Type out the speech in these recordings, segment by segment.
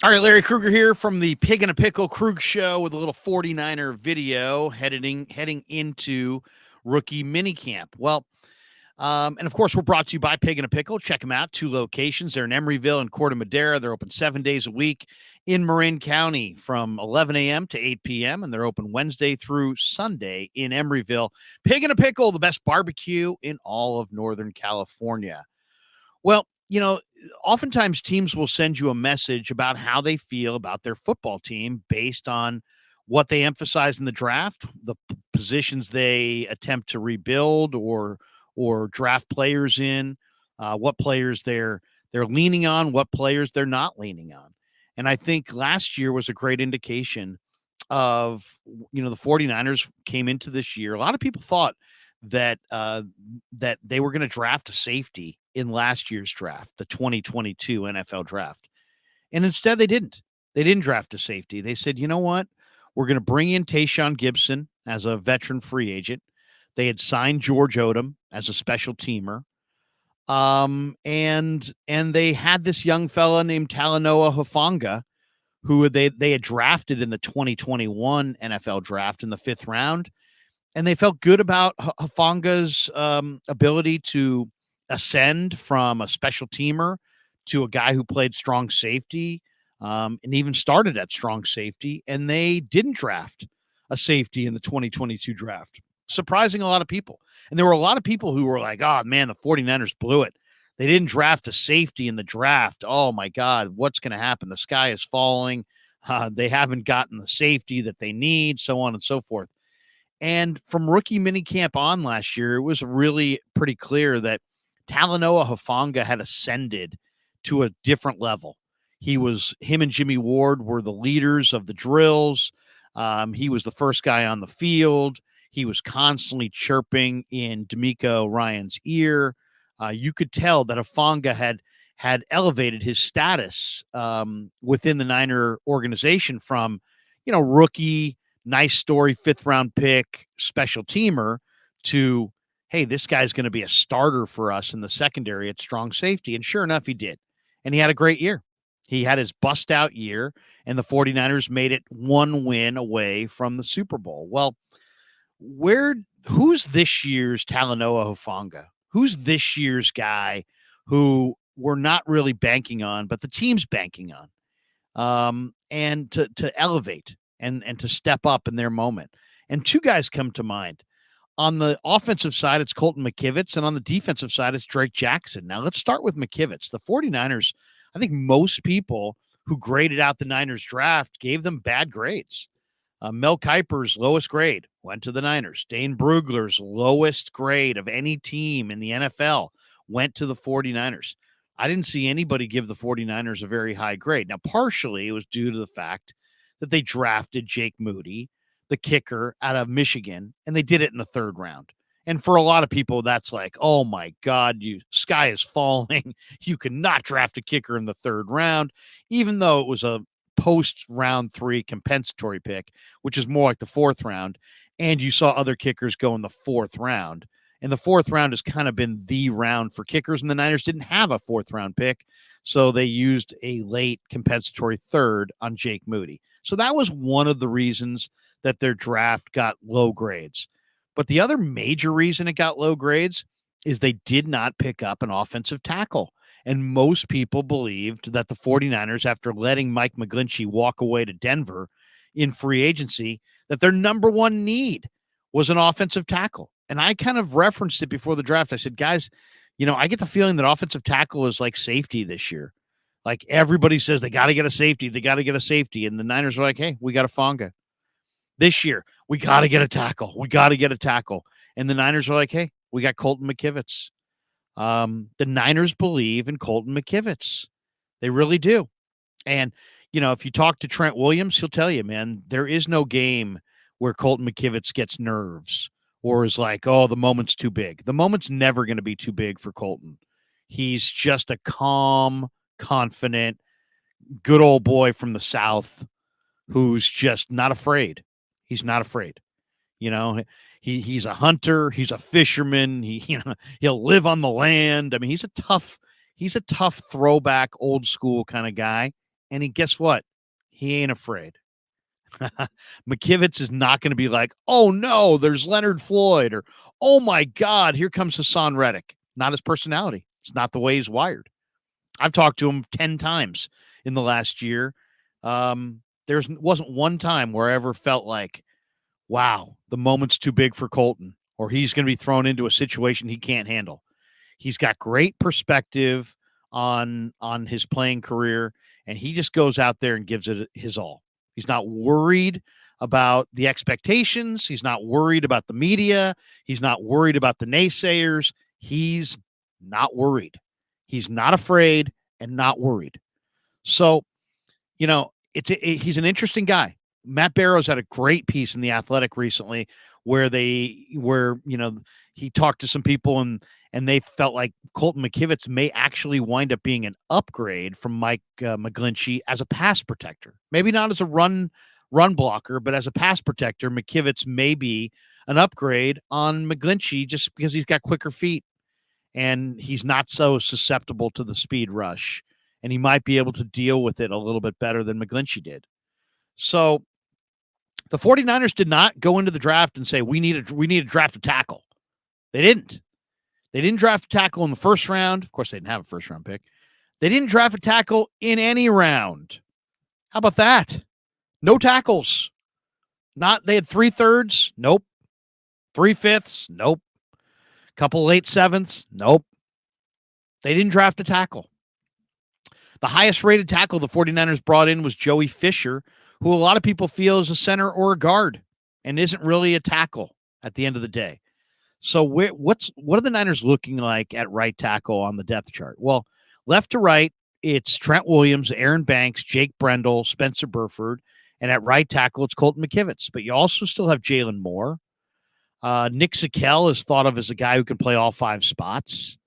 All right, Larry Krueger here from the Pig and a Pickle Krug Show with a little 49er video heading into rookie minicamp. And of course, we're brought to you by Pig and a Pickle. Check them out. 2 locations. They're in Emeryville and Corte Madera. They're open 7 days a week in Marin County from 11 a.m. to 8 p.m. And they're open Wednesday through Sunday in Emeryville. Pig and a Pickle, the best barbecue in all of Northern California. Well, oftentimes teams will send you a message about how they feel about their football team based on what they emphasize in the draft, the positions they attempt to rebuild or draft players in, what players they're leaning on, what players they're not leaning on. And I think last year was a great indication of, the 49ers came into this year. A lot of people thought that that they were going to draft a safety in last year's draft, the 2022 NFL draft. And instead they didn't. They didn't draft a safety. They said, you know what? We're going to bring in Tayshaun Gibson as a veteran free agent. They had signed George Odom as a special teamer. And they had this young fella named Talanoa Hufanga, who they had drafted in the 2021 NFL draft in the 5th round. And they felt good about Hufanga's ability to ascend from a special teamer to a guy who played strong safety and even started at strong safety. And they didn't draft a safety in the 2022 draft, surprising a lot of people. And there were a lot of people who were like, oh, man, the 49ers blew it. They didn't draft a safety in the draft. Oh, my God, what's going to happen? The sky is falling. They haven't gotten the safety that they need, so on and so forth. And from rookie minicamp on last year, it was really pretty clear that Talanoa Hufanga had ascended to a different level. Him and Jimmy Ward were the leaders of the drills. He was the first guy on the field. He was constantly chirping in D'Amico Ryan's ear. You could tell that Hufanga had elevated his status within the Niner organization from, rookie, nice story, 5th round pick, special teamer to, hey, this guy's going to be a starter for us in the secondary at strong safety. And sure enough, he did. And he had a great year. He had his bust out year, and the 49ers made it 1 win away from the Super Bowl. Well, who's this year's Talanoa Hufanga? Who's this year's guy who we're not really banking on, but the team's banking on, and to elevate and to step up in their moment? And 2 guys come to mind. On the offensive side, it's Colton McKivitz, and on the defensive side, it's Drake Jackson. Now, let's start with McKivitz. The 49ers, I think most people who graded out the Niners draft gave them bad grades. Mel Kiper's lowest grade went to the Niners. Dane Brugler's lowest grade of any team in the NFL went to the 49ers. I didn't see anybody give the 49ers a very high grade. Now, partially it was due to the fact that they drafted Jake Moody, the kicker out of Michigan, and they did it in the 3rd round. And for a lot of people, that's like, oh my God, sky is falling. You cannot draft a kicker in the 3rd round, even though it was a post round 3 compensatory pick, which is more like the 4th round. And you saw other kickers go in the 4th round. And the 4th round has kind of been the round for kickers, and the Niners didn't have a 4th round pick. So they used a late compensatory 3rd on Jake Moody. So that was one of the reasons that their draft got low grades. But the other major reason it got low grades is they did not pick up an offensive tackle. And most people believed that the 49ers, after letting Mike McGlinchey walk away to Denver in free agency, that their number 1 need was an offensive tackle. And I kind of referenced it before the draft. I said, guys, I get the feeling that offensive tackle is like safety this year. Like everybody says they got to get a safety. They got to get a safety. And the Niners are like, hey, we got a Hufanga. This year, we got to get a tackle. We got to get a tackle. And the Niners are like, hey, we got Colton McKivitz. The Niners believe in Colton McKivitz. They really do. And, if you talk to Trent Williams, he'll tell you, man, there is no game where Colton McKivitz gets nerves or is like, oh, the moment's too big. The moment's never going to be too big for Colton. He's just a calm, confident, good old boy from the South who's just not afraid. He's not afraid. He's a hunter. He's a fisherman. He'll live on the land. I mean, he's a tough throwback, old school kind of guy. And guess what? He ain't afraid. McKivitz is not going to be like, oh no, there's Leonard Floyd, or oh my God, here comes Hassan Reddick. Not his personality. It's not the way he's wired. I've talked to him 10 times in the last year. There wasn't one time where I ever felt like, wow, the moment's too big for Colton, or he's going to be thrown into a situation he can't handle. He's got great perspective on his playing career, and he just goes out there and gives it his all. He's not worried about the expectations. He's not worried about the media. He's not worried about the naysayers. He's not worried. He's not afraid and not worried. So, he's an interesting guy. Matt Barrows had a great piece in The Athletic recently where he talked to some people and they felt like Colton McKivitz may actually wind up being an upgrade from Mike McGlinchey as a pass protector. Maybe not as a run blocker, but as a pass protector, McKivitz may be an upgrade on McGlinchey just because he's got quicker feet and he's not so susceptible to the speed rush, and he might be able to deal with it a little bit better than McGlinchey did. So the 49ers did not go into the draft and say, we need to draft a tackle. They didn't. They didn't draft a tackle in the first round. Of course, they didn't have a first-round pick. They didn't draft a tackle in any round. How about that? No tackles. They had 3/3. Nope. 3/5. Nope. Couple late sevenths. Nope. They didn't draft a tackle. The highest-rated tackle the 49ers brought in was Joey Fisher, who a lot of people feel is a center or a guard and isn't really a tackle at the end of the day. So what are the Niners looking like at right tackle on the depth chart? Well, left to right, it's Trent Williams, Aaron Banks, Jake Brendel, Spencer Burford, and at right tackle, it's Colton McKivitz. But you also still have Jalen Moore. Nick Zakelj is thought of as a guy who can play all 5 spots.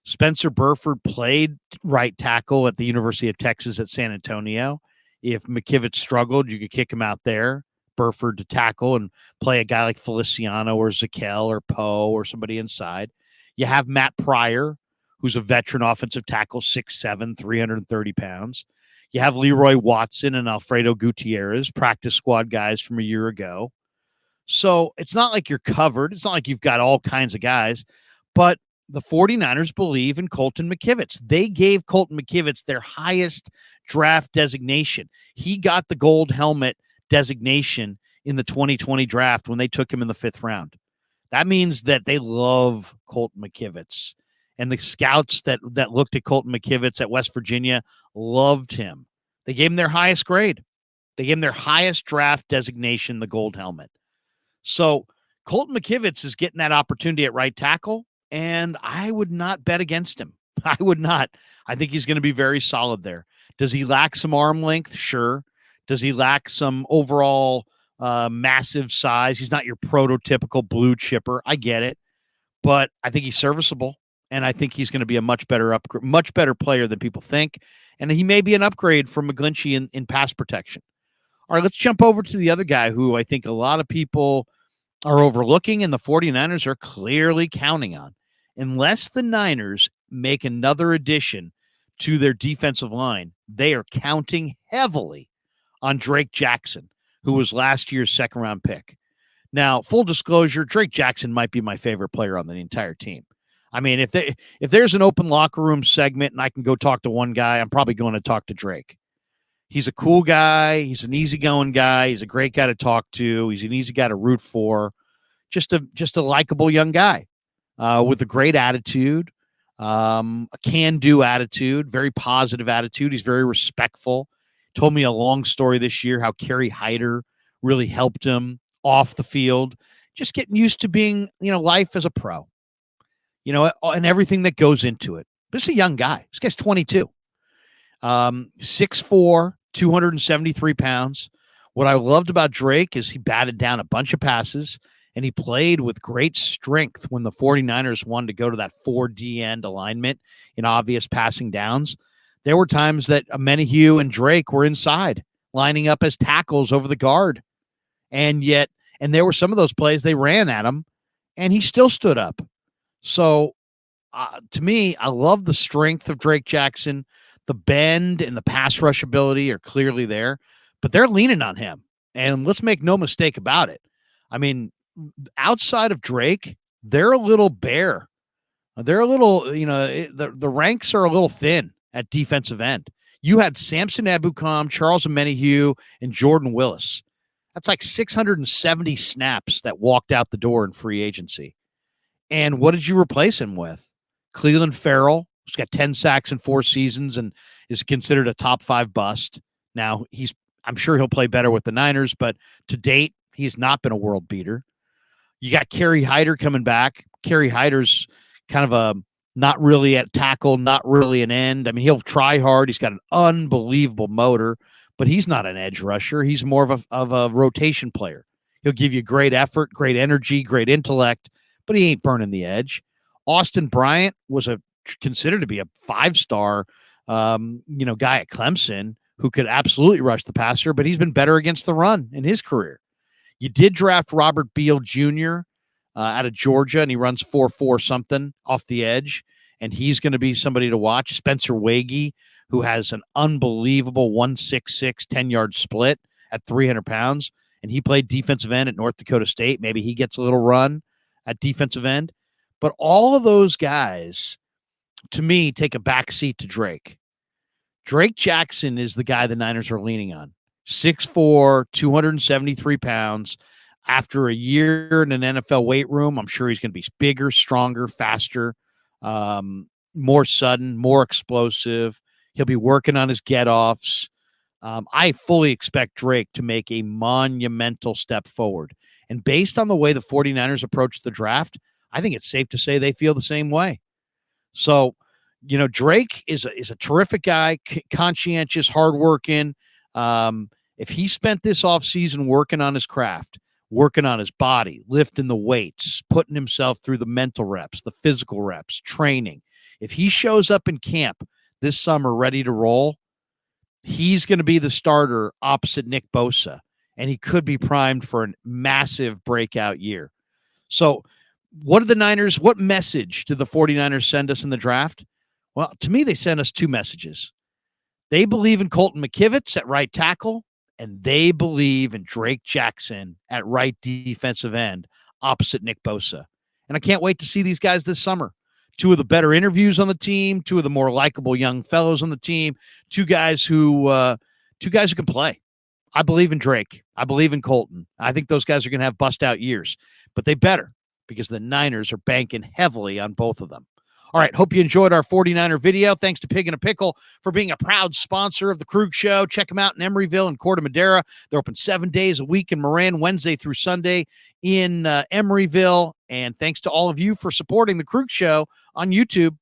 Spencer Burford played right tackle at the University of Texas at San Antonio. If McKivitz struggled, you could kick him out there, Burford to tackle, and play a guy like Feliciano or Zakelj or Poe or somebody inside. You have Matt Pryor, who's a veteran offensive tackle, 6'7", 330 pounds. You have Leroy Watson and Alfredo Gutierrez, practice squad guys from a year ago. So it's not like you're covered. It's not like you've got all kinds of guys, but the 49ers believe in Colton McKivitz. They gave Colton McKivitz their highest draft designation. He got the gold helmet designation in the 2020 draft when they took him in the 5th round. That means that they love Colton McKivitz. And the scouts that looked at Colton McKivitz at West Virginia loved him. They gave him their highest grade. They gave him their highest draft designation, the gold helmet. So Colton McKivitz is getting that opportunity at right tackle, and I would not bet against him. I would not. I think he's going to be very solid there. Does he lack some arm length? Sure. Does he lack some overall massive size? He's not your prototypical blue chipper. I get it. But I think he's serviceable, and I think he's going to be a much better player than people think. And he may be an upgrade from McGlinchey in pass protection. All right, let's jump over to the other guy who I think a lot of people are overlooking and the 49ers are clearly counting on. Unless the Niners make another addition to their defensive line, they are counting heavily on Drake Jackson, who was last year's 2nd-round pick. Now, full disclosure, Drake Jackson might be my favorite player on the entire team. I mean, if there's an open locker room segment and I can go talk to one guy, I'm probably going to talk to Drake. He's a cool guy. He's an easygoing guy. He's a great guy to talk to. He's an easy guy to root for. Just a likable young guy with a great attitude, a can-do attitude, very positive attitude. He's very respectful. Told me a long story this year how Kerry Hyder really helped him off the field, just getting used to being, life as a pro, and everything that goes into it. This is a young guy. This guy's 22. 6'4", 273 pounds. What I loved about Drake is he batted down a bunch of passes, and he played with great strength when the 49ers wanted to go to that 4D end alignment in obvious passing downs. There were times that Menahue and Drake were inside, lining up as tackles over the guard. And there were some of those plays they ran at him, and he still stood up. So, to me, I love the strength of Drake Jackson, The bend and the pass rush ability are clearly there, but they're leaning on him. And let's make no mistake about it. I mean, outside of Drake, they're a little bare. They're a little, the ranks are a little thin at defensive end. You had Samson Ebukam, Charles Omenihu, and Jordan Willis. That's like 670 snaps that walked out the door in free agency. And what did you replace him with? Cleveland Farrell, who's got 10 sacks in 4 seasons and is considered a top 5 bust. Now, I'm sure he'll play better with the Niners, but to date, he's not been a world beater. You got Kerry Hyder coming back. Kerry Hyder's kind of a not really at tackle, not really an end. I mean, he'll try hard. He's got an unbelievable motor, but he's not an edge rusher. He's more of a rotation player. He'll give you great effort, great energy, great intellect, but he ain't burning the edge. Austin Bryant was considered to be a 5-star, guy at Clemson who could absolutely rush the passer, but he's been better against the run in his career. You did draft Robert Beal Jr. Out of Georgia, and he runs 4.4 something off the edge, and he's going to be somebody to watch. Spencer Wagee, who has an unbelievable 1.66 10-yard split at 300 pounds, and he played defensive end at North Dakota State. Maybe he gets a little run at defensive end. But all of those guys, to me, take a backseat to Drake. Drake Jackson is the guy the Niners are leaning on. 6'4", 273 pounds. After a year in an NFL weight room, I'm sure he's going to be bigger, stronger, faster, more sudden, more explosive. He'll be working on his get-offs. I fully expect Drake to make a monumental step forward. And based on the way the 49ers approach the draft, I think it's safe to say they feel the same way. So, Drake is a terrific guy, conscientious, hardworking. If he spent this offseason working on his craft, working on his body, lifting the weights, putting himself through the mental reps, the physical reps, training, if he shows up in camp this summer ready to roll, he's going to be the starter opposite Nick Bosa, and he could be primed for a massive breakout year. So what message did the 49ers send us in the draft? Well, to me, they sent us 2 messages. They believe in Colton McKivitz at right tackle, and they believe in Drake Jackson at right defensive end opposite Nick Bosa. And I can't wait to see these guys this summer. 2 of the better interviews on the team, 2 of the more likable young fellows on the team, 2 guys who can play. I believe in Drake. I believe in Colton. I think those guys are going to have bust-out years, but they better, because the Niners are banking heavily on both of them. All right, hope you enjoyed our 49er video. Thanks to Pig and a Pickle for being a proud sponsor of the Krueg Show. Check them out in Emeryville and Corte Madera. They're open 7 days a week in Marin, Wednesday through Sunday in Emeryville. And thanks to all of you for supporting the Krueg Show on YouTube.